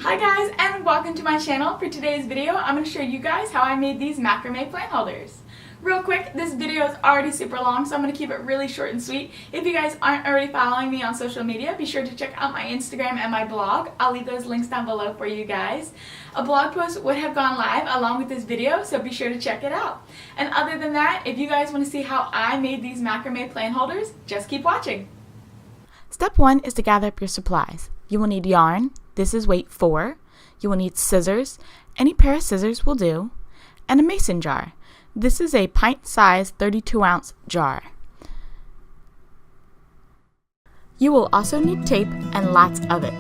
Hi guys, and welcome to my channel. For today's video, I'm going to show you guys how I made these macrame plant holders. Real quick, this video is already super long, so I'm going to keep it really short and sweet. If you guys aren't already following me on social media, be sure to check out my Instagram and my blog. I'll leave those links down below for you guys. A blog post would have gone live along with this video, so be sure to check it out. And other than that, if you guys want to see how I made these macrame plant holders, just keep watching. Step 1 is to gather up your supplies. You will need yarn. This is weight 4. You will need scissors. Any pair of scissors will do. And a mason jar. This is a pint-sized 32-ounce jar. You will also need tape and lots of it.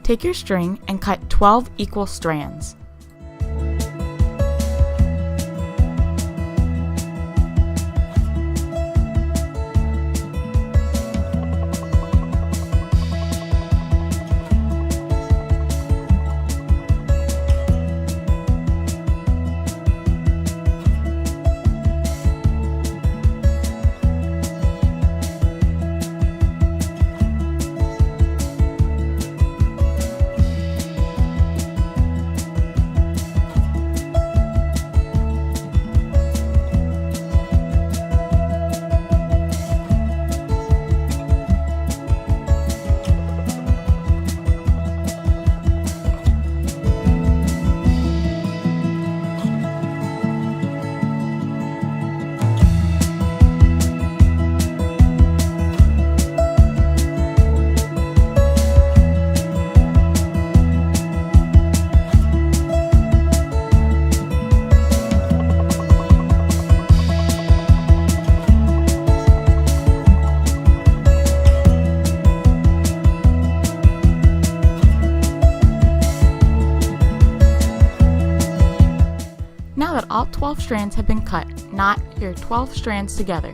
Take your string and cut 12 equal strands. Now that all 12 strands have been cut, knot your 12 strands together.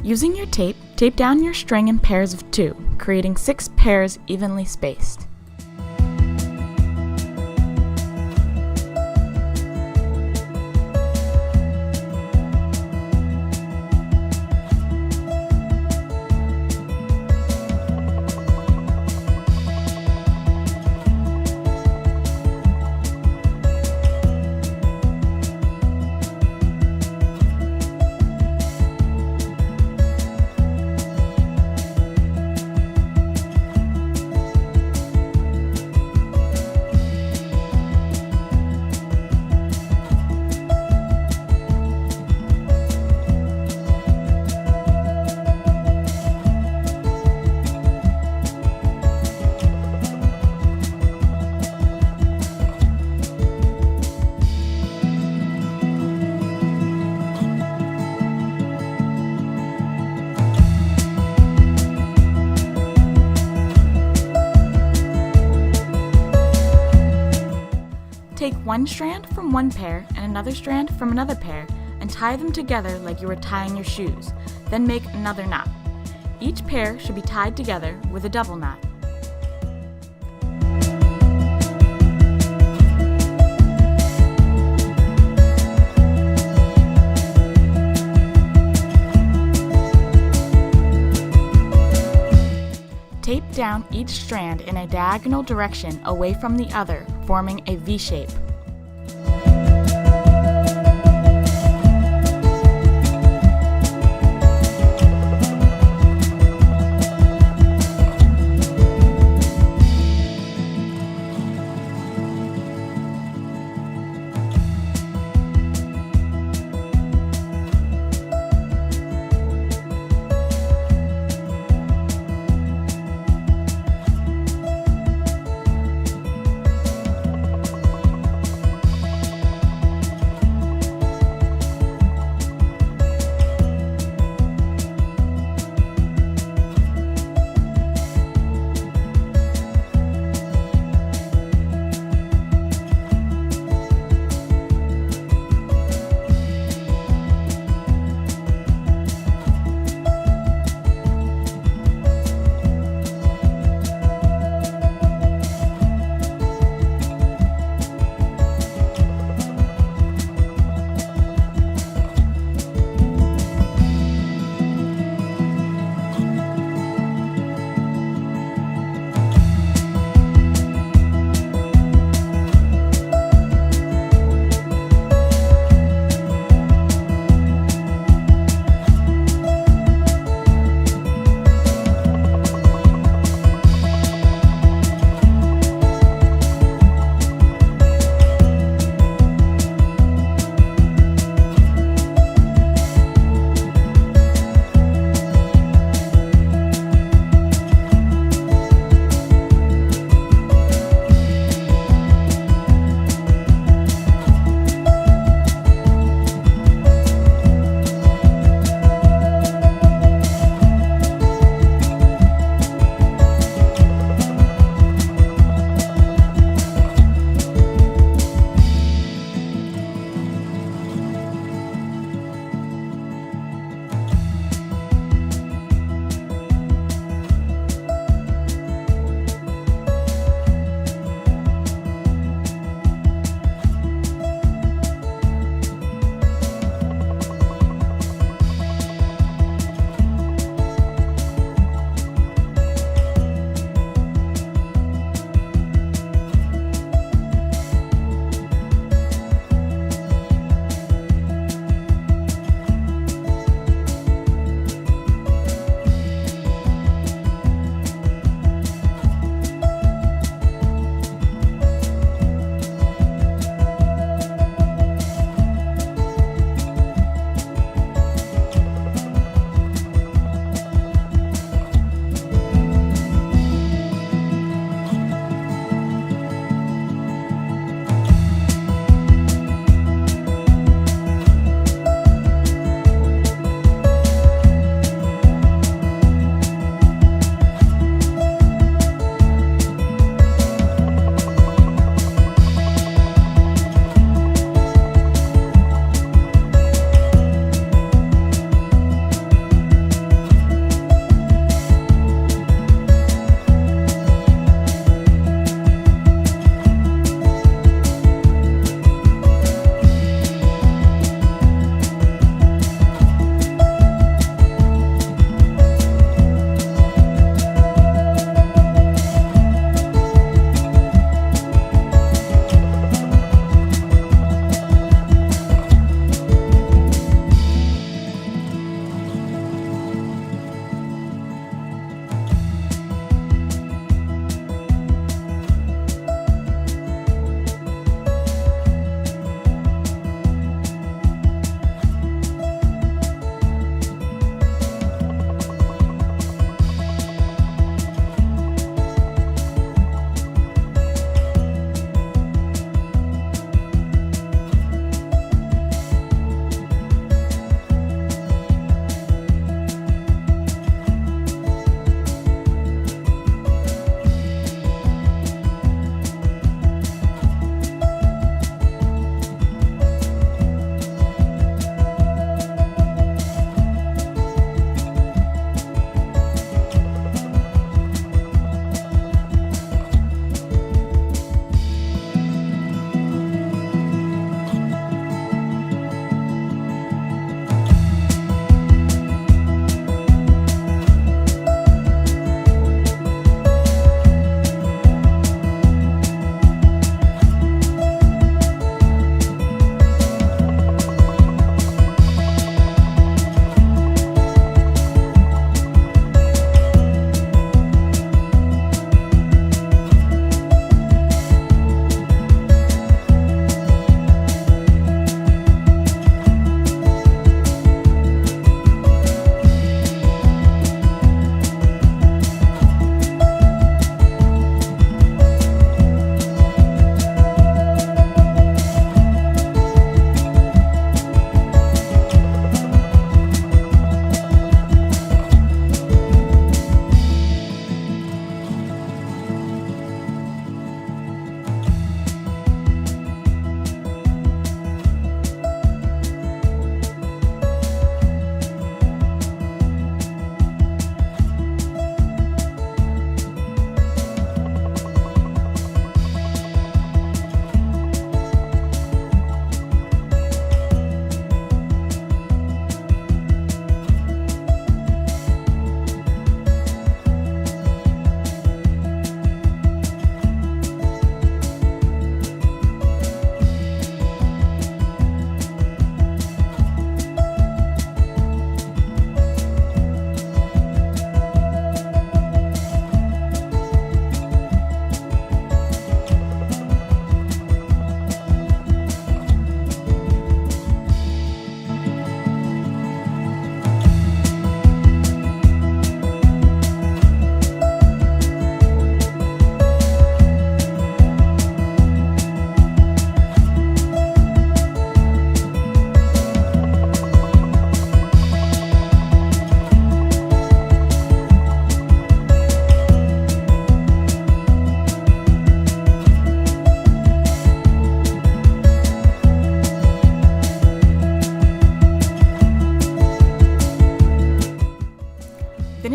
Using your tape, tape down your string in pairs of 2, creating 6 pairs evenly spaced. Take one strand from one pair and another strand from another pair and tie them together like you were tying your shoes. Then make another knot. Each pair should be tied together with a double knot. Tape down each strand in a diagonal direction away from the other, forming a V shape.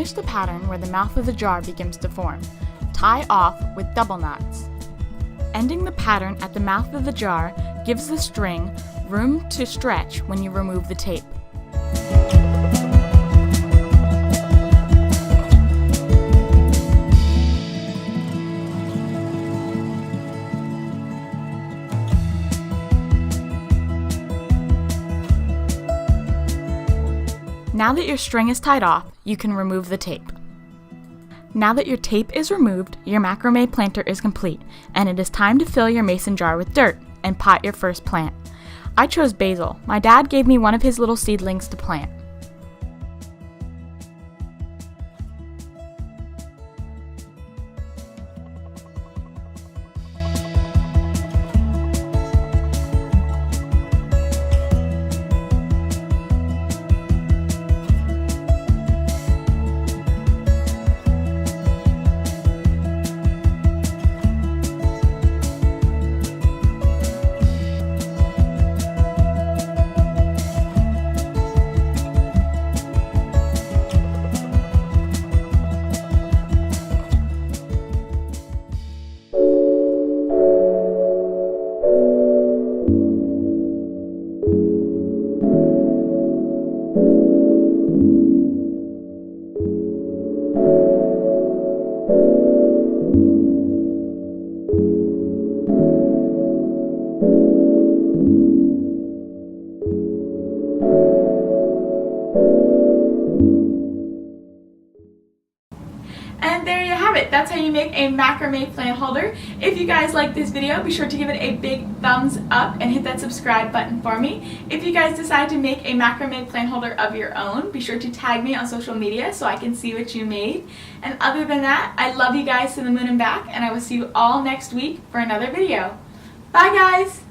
finish the pattern where the mouth of the jar begins to form. Tie off with double knots. Ending the pattern at the mouth of the jar gives the string room to stretch when you remove the tape. Now that your string is tied off, you can remove the tape. Now that your tape is removed, your macrame planter is complete, and it is time to fill your mason jar with dirt and pot your first plant. I chose basil. My dad gave me one of his little seedlings to plant. And there you have it. That's how you make a macrame plant holder. If you guys like this video, be sure to give it a big thumbs up and hit that subscribe button for me. If you guys decide to make a macrame plant holder of your own, be sure to tag me on social media so I can see what you made. And other than that, I love you guys to the moon and back, and I will see you all next week for another video. Bye guys!